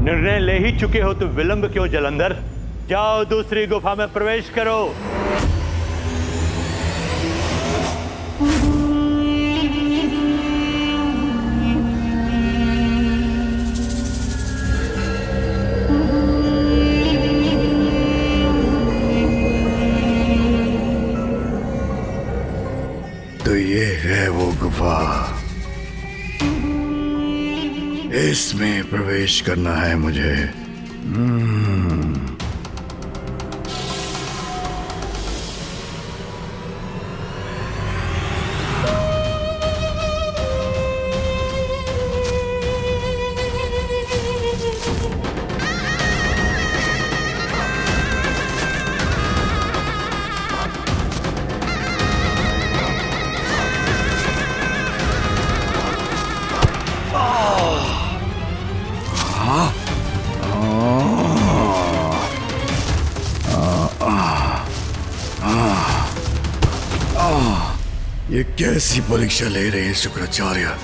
निर्णय ले ही चुके हो तो विलंब क्यों जलंधर? जाओ दूसरी गुफा में प्रवेश करो। तो ये है वो गुफा, इसमें प्रवेश करना है मुझे। ये कैसी परीक्षा ले रहे हैं शुक्राचार्य?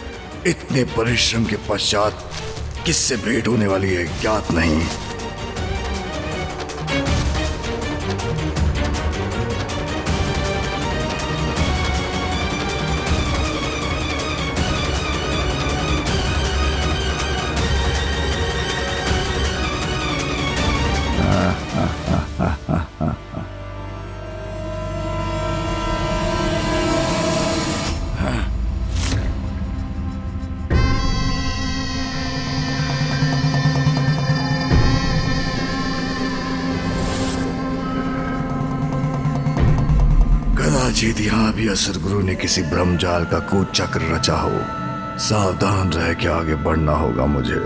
इतने परिश्रम के पश्चात किससे भेंट होने वाली है ज्ञात नहीं। कदाचित यहाँ भी असुर गुरु ने किसी ब्रह्मजाल का कूचक्र रचा हो। सावधान रह के आगे बढ़ना होगा मुझे।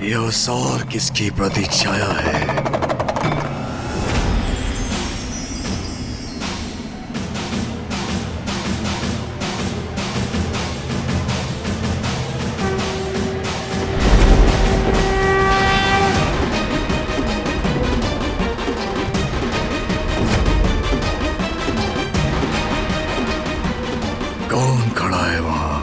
यह सौर किसकी प्रतीक्षाया है? कौन खड़ा है वहां?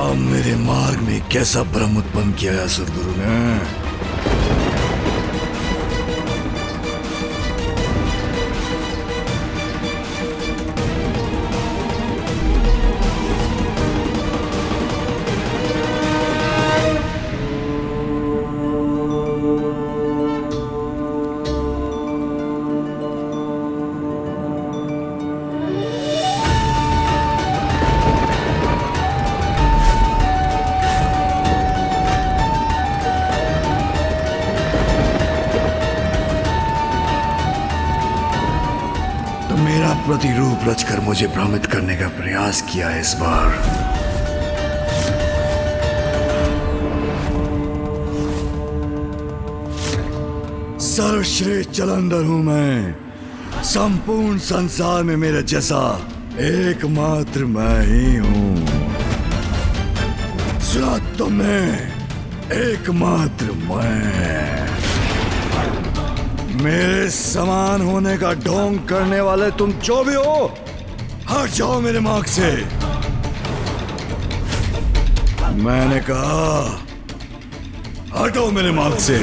अब मेरे मार्ग में कैसा भ्रम उत्पन्न किया है असुर गुरु ने? मेरा प्रतिरूप रचकर मुझे भ्रमित करने का प्रयास किया है इस बार। सर्वश्रेष्ठ जलंधर हूं मैं। संपूर्ण संसार में मेरे जैसा एकमात्र मैं ही हूं। सुना तुमने? एकमात्र मैं। मेरे समान होने का ढोंग करने वाले तुम जो भी हो, हट जाओ मेरे मार्ग से। मैंने कहा हटो मेरे मार्ग से।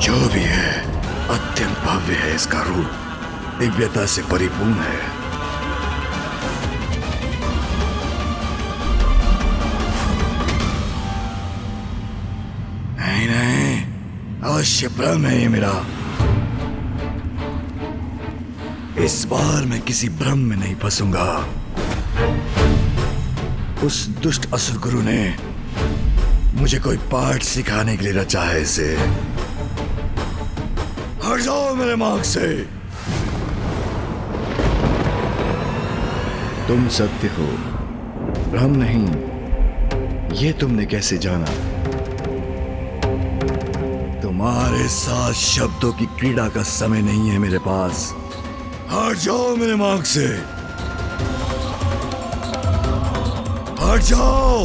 जो भी है अत्यंत भव्य है, इसका रूप दिव्यता से परिपूर्ण है। नहीं, अवश्य भ्रम है ये मेरा। इस बार मैं किसी भ्रम में नहीं फंसूंगा। उस दुष्ट असुर गुरु ने मुझे कोई पाठ सिखाने के लिए रचा है इसे। हट जाओ मेरे मार्ग से। तुम सत्य हो, भ्रम नहीं। ये तुमने कैसे जाना? तुम्हारे साथ शब्दों की क्रीड़ा का समय नहीं है मेरे पास। हट जाओ मेरे मार्ग से। हट जाओ।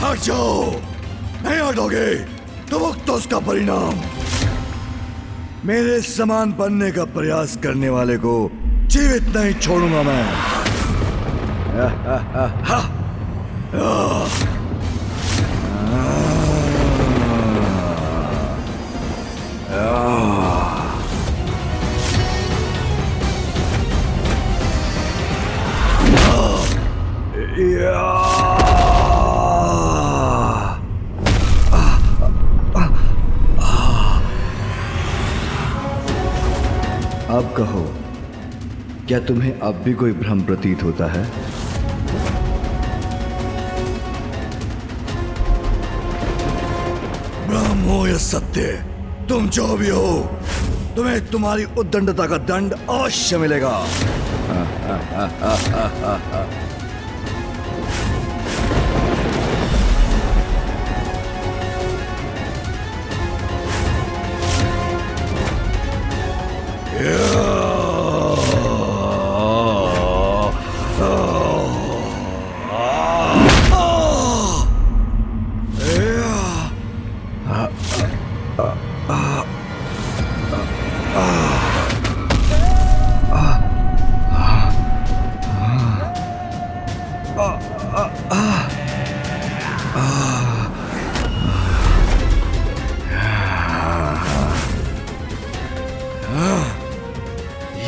हट जाओ। नहीं हटोगे तो भुगतो उसका परिणाम। मेरे समान बनने का प्रयास करने वाले को जीवित नहीं छोड़ूंगा मैं। अब कहो, क्या तुम्हें अब भी कोई भ्रम प्रतीत होता है? भ्रम हो या सत्य, तुम जो भी हो, तुम्हें तुम्हारी उद्दंडता का दंड अवश्य मिलेगा।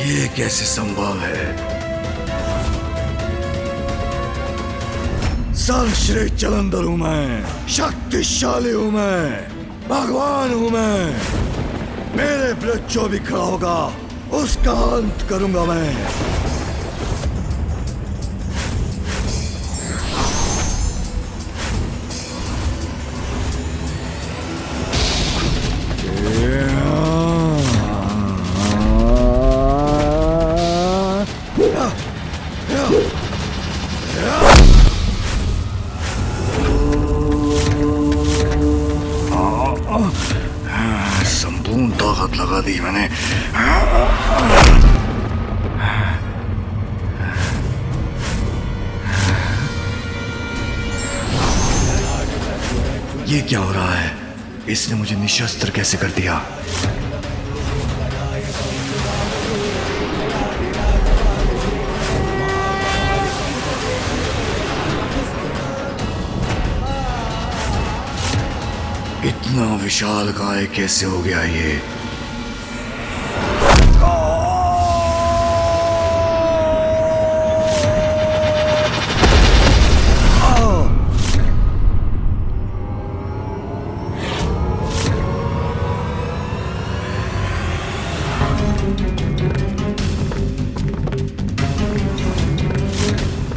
ये कैसे संभव है? सर्वश्रेष्ठ जलंधर हूं मैं, शक्तिशाली हूं मैं, भगवान हूं मैं। मेरे विरुद्ध जो भी खड़ा होगा उसका अंत करूंगा मैं। संपूर्ण ताकत लगा दी मैंने। ये क्या हो रहा है? इसने मुझे निशस्त्र कैसे कर दिया? इतना विशाल काय कैसे हो गया ये?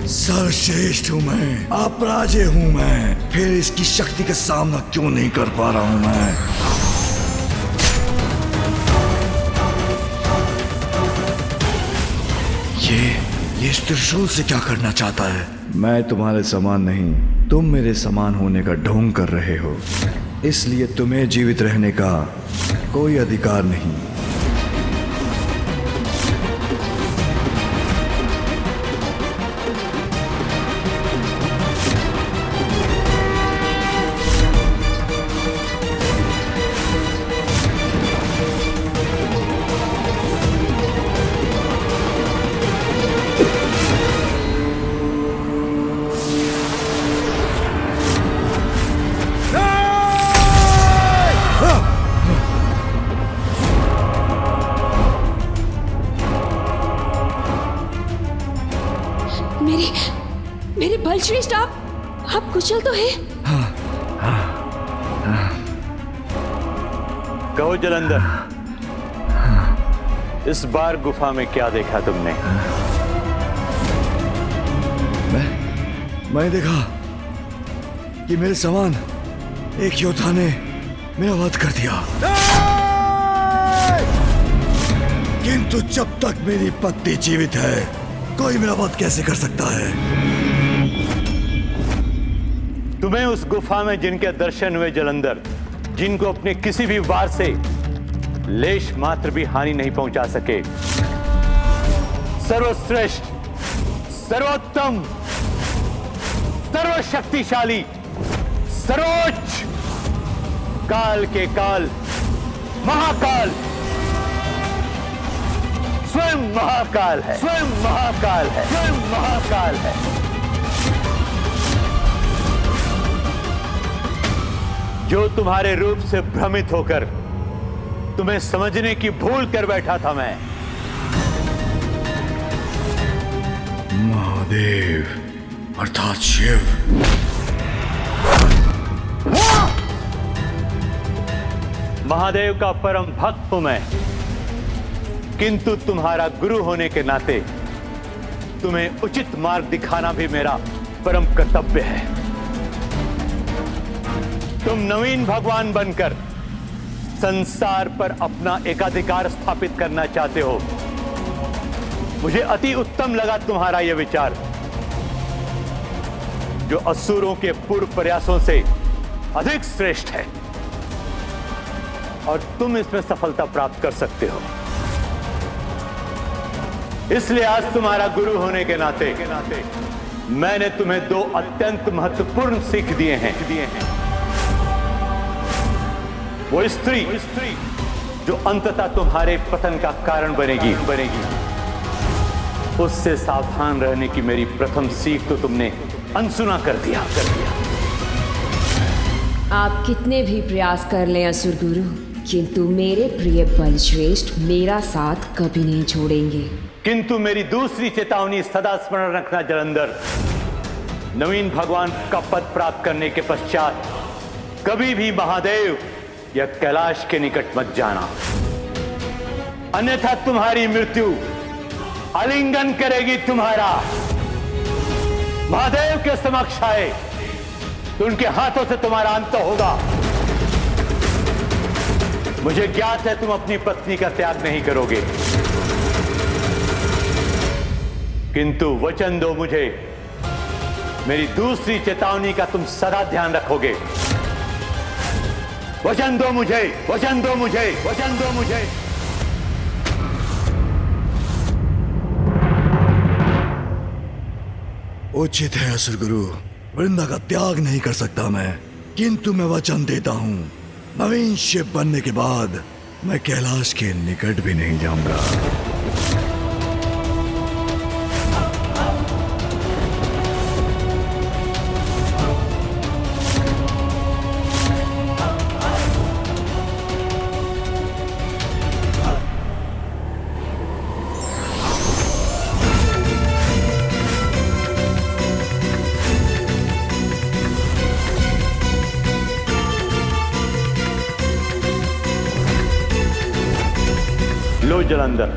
सर्वश्रेष्ठ हूं मैं, अपराजय हूं मैं, फिर इसकी शक्ति का सामना क्यों नहीं कर पा रहा हूं मैं? ये इस त्रिशूल से क्या करना चाहता है? मैं तुम्हारे समान नहीं, तुम मेरे समान होने का ढोंग कर रहे हो, इसलिए तुम्हें जीवित रहने का कोई अधिकार नहीं। मेरे मेरे बलश्रेष्ठ, आप कुशल तो है? कहो जलंधर, इस बार गुफा में क्या देखा तुमने? मैं देखा कि मेरे समान एक योद्धा ने मेरा वध कर दिया, किंतु जब तक मेरी पत्नी जीवित है, कोई मेरा वध कैसे कर सकता है? तुम्हें उस गुफा में जिनके दर्शन हुए जलंधर, जिनको अपने किसी भी वार से लेश मात्र भी हानि नहीं पहुंचा सके, सर्वश्रेष्ठ, सर्वोत्तम, सर्वशक्तिशाली, सर्वोच्च, काल के काल, महाकाल, स्वयं महाकाल है, स्वयं महाकाल है, स्वयं महाकाल है। जो तुम्हारे रूप से भ्रमित होकर तुम्हें समझने की भूल कर बैठा था मैं। महादेव अर्थात शिव। महादेव का परम भक्त हूं मैं, किंतु तुम्हारा गुरु होने के नाते तुम्हें उचित मार्ग दिखाना भी मेरा परम कर्तव्य है। तुम नवीन भगवान बनकर संसार पर अपना एकाधिकार स्थापित करना चाहते हो। मुझे अति उत्तम लगा तुम्हारा यह विचार, जो असुरों के पूर्व प्रयासों से अधिक श्रेष्ठ है, और तुम इसमें सफलता प्राप्त कर सकते हो। इसलिए आज तुम्हारा गुरु होने के नाते मैंने तुम्हें दो अत्यंत महत्वपूर्ण सीख दिए हैं। वो स्त्री जो अंततः तुम्हारे पतन का कारण बनेगी, उससे सावधान रहने की मेरी प्रथम सीख तो तुमने अनसुना कर दिया। आप कितने भी प्रयास कर लें असुर गुरु, किंतु मेरे प्रिय बलश्रेष्ठ मेरा साथ कभी नहीं छोड़ेंगे। किंतु मेरी दूसरी चेतावनी सदा स्मरण रखना जलंधर, नवीन भगवान का पद प्राप्त करने के पश्चात कभी भी महादेव या कैलाश के निकट मत जाना, अन्यथा तुम्हारी मृत्यु आलिंगन करेगी तुम्हारा। महादेव के समक्ष आए तो उनके हाथों से तुम्हारा अंत होगा। मुझे ज्ञात है तुम अपनी पत्नी का त्याग नहीं करोगे, किंतु वचन दो मुझे, मेरी दूसरी चेतावनी का तुम सदा ध्यान रखोगे। वचन दो मुझे, वचन दो मुझे, वचन दो मुझे। उचित है असुर गुरु, वृंदा का त्याग नहीं कर सकता मैं, किंतु मैं वचन देता हूं, नवीन शिव बनने के बाद मैं कैलाश के निकट भी नहीं जाऊंगा। लो जलंधर,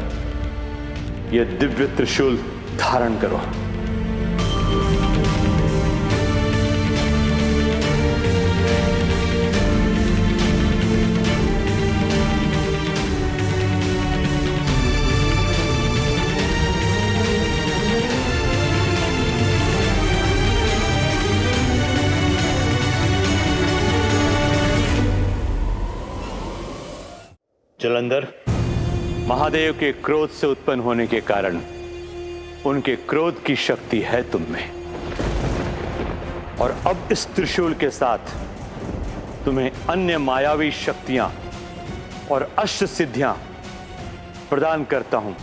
ये दिव्य त्रिशूल धारण करो। जलंधर, महादेव के क्रोध से उत्पन्न होने के कारण उनके क्रोध की शक्ति है तुम में, और अब इस त्रिशूल के साथ तुम्हें अन्य मायावी शक्तियां और अष्ट सिद्धियां प्रदान करता हूं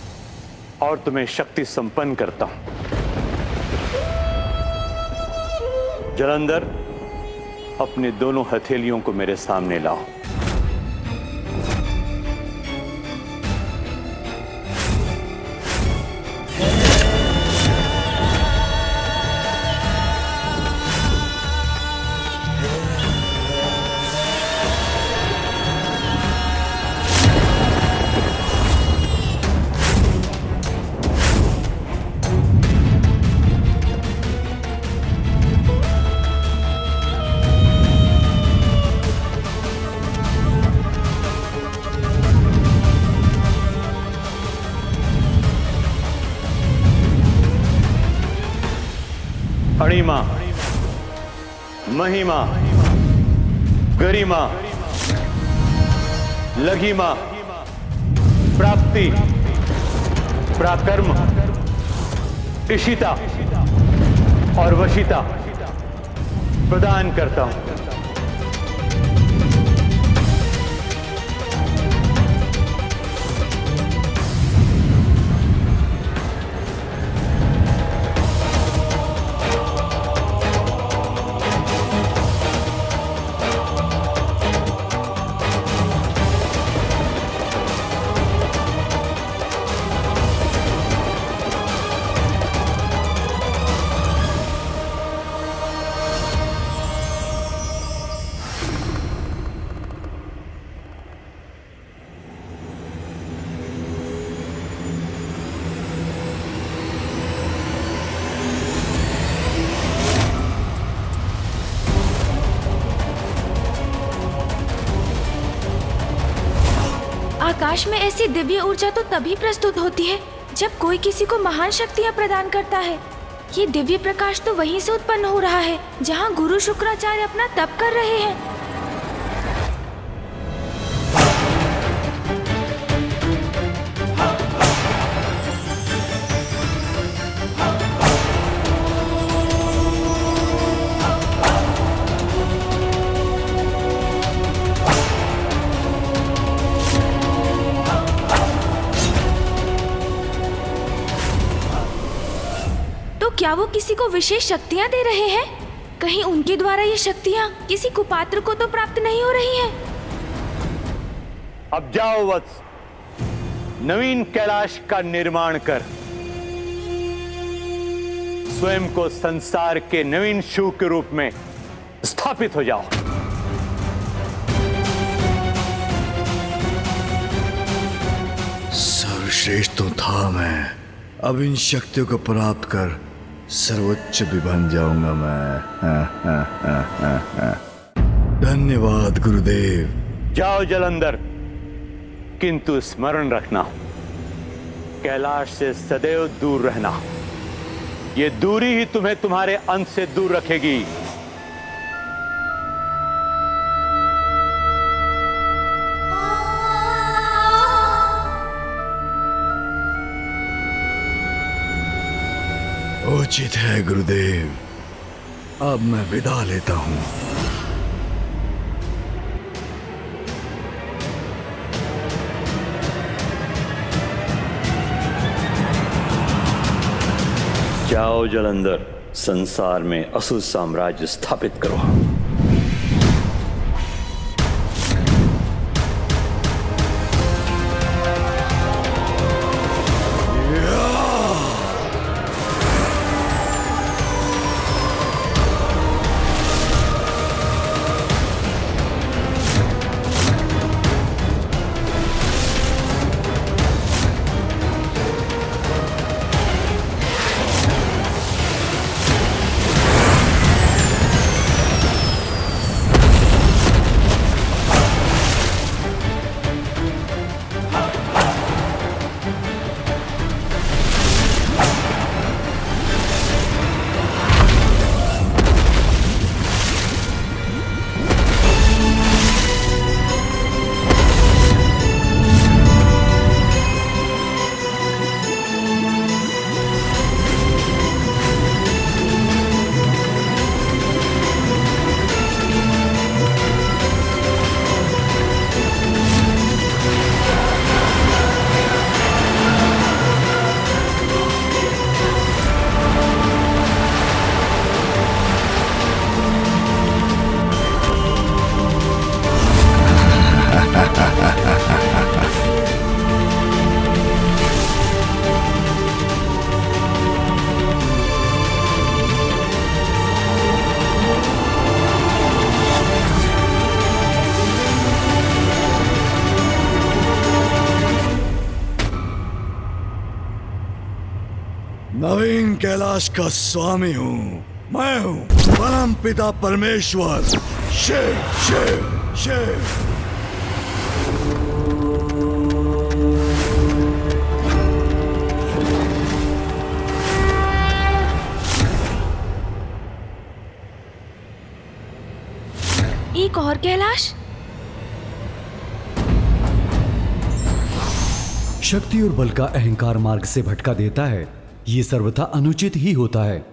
और तुम्हें शक्ति संपन्न करता हूं। जलंधर, अपने दोनों हथेलियों को मेरे सामने लाओ। अणिमा, महिमा, गरिमा, लघिमा, प्राप्ति, पराक्रम, इशिता और वशिता प्रदान करता हूं। आकाश में ऐसी दिव्य ऊर्जा तो तभी प्रस्तुत होती है जब कोई किसी को महान शक्तियाँ प्रदान करता है। ये दिव्य प्रकाश तो वहीं से उत्पन्न हो रहा है जहाँ गुरु शुक्राचार्य अपना तप कर रहे हैं। क्या वो किसी को विशेष शक्तियाँ दे रहे हैं? कहीं उनके द्वारा ये शक्तियाँ किसी कुपात्र को तो प्राप्त नहीं हो रही हैं? अब जाओ वत्स, नवीन कैलाश का निर्माण कर स्वयं को संसार के नवीन शिव के रूप में स्थापित हो जाओ। सर्वश्रेष्ठ तो था मैं, अब इन शक्तियों को प्राप्त कर सर्वोच्च भी बन जाऊंगा मैं। धन्यवाद गुरुदेव। जाओ जलंधर, किंतु स्मरण रखना, कैलाश से सदैव दूर रहना। ये दूरी ही तुम्हें तुम्हारे अंत से दूर रखेगी। उचित है गुरुदेव, अब मैं विदा लेता हूं। जाओ जलंधर, संसार में असुर साम्राज्य स्थापित करो। कैलाश का स्वामी हूँ। मैं हूँ परम पिता परमेश्वर, शिव शिव शिव। एक और कैलाश। शक्ति और बल का अहंकार मार्ग से भटका देता है। ये सर्वथा अनुचित ही होता है।